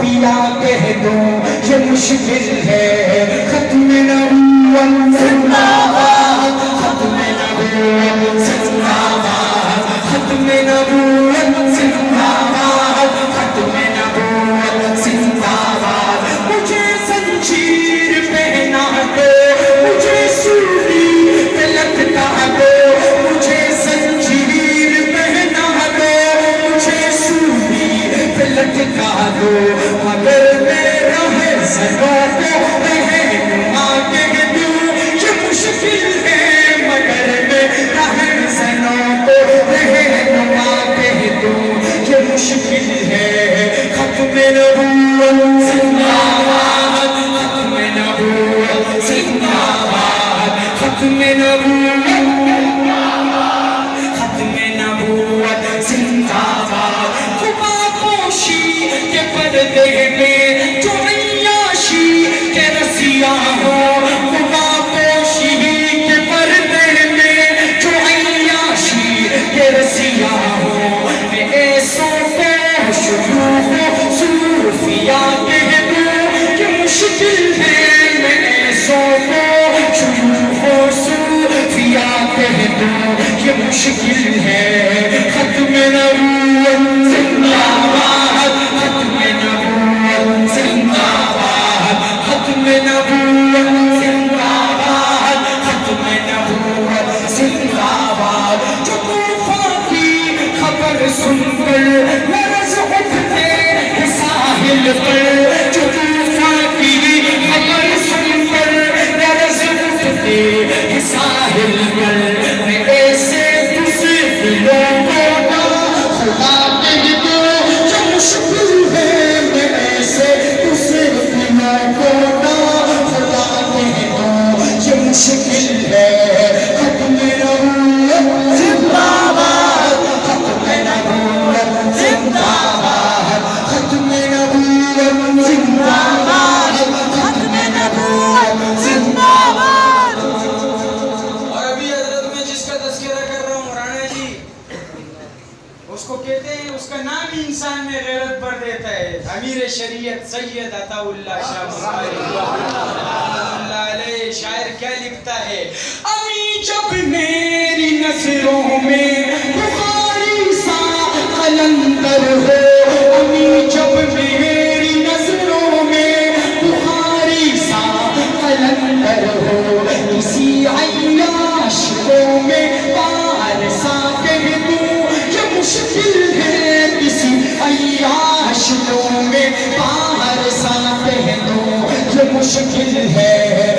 پیا کہہ دوں یہ مشکل ہے ختم نبوت زندہ باد ختم نبوت زندہ باد ختم نبوت زندہ باد ختم نبوت زندہ باد مجھے زنجیر پہنا دو مجھے سولی پہ لٹکا دو مجھے زنجیر پہنا دو مجھے سولی پہ لٹکا دو مگر میرا ہے زنوں کو رہنما کہہ دوں یہ مشکل ہے مگر میرا ہے زنوں کو رہنما کہہ دوں یہ مشکل ہے ختم نبوت زندہ باد ختم نبوت زندہ باد ختم نبوت ختم نبوت زندہ باد خدا پوشی کے پردے میں جو عیاشی کے رسیا ہو خدا پوشی کے پردے میں جو عیاشی کے رسیا ہو میں ایسوں کو شیوخ و صوفیہ کہہ دوں کہ مشکل ہے میں ایسوں کو شیوخ و صوفیہ کہہ دوں کہ مشکل ہے ختم نبوت زندہ باد ختم نبوت زندہ باد ختم نبوت زندہ باد ختم نبوت زندہ باد جو طوفان کی خبر سن کر لرز اٹھتے ہیں ساحل پر جو طوفان کی خبر سن کر لرز اٹھتے ہیں ساحل پر میں ایسے دلوں کو نہ خدا کہہ دو جو مشکل ہے میں ایسے دلوں کو نہ خدا کہہ دو یہ مشکل ہے ختم نبوت زندہ باد ختم نبوت زندہ باد ختم نبوت زندہ باد ختم نبوت زندہ باد. اور ابھی حضرت میں جس کا تذکرہ کر رہا ہوں رانا جی اس کو کہتے ہیں اس کا نام ہی انسان میں غیرت بھر دیتا ہے امیر شریعت سید عطا اللہ شاہ بخاری اللہ علیہ. شاعر کیا لکھتا ہے امی جب میری نظروں میں بخاری سا قلندر ہو امی جب میری نظروں میں بخاری سا قلندر ہو کسی عیاش کو میں پارسا کہہ دوں یہ مشکل ہے کسی عیاش کو میں پارسا کہہ دوں یہ مشکل ہے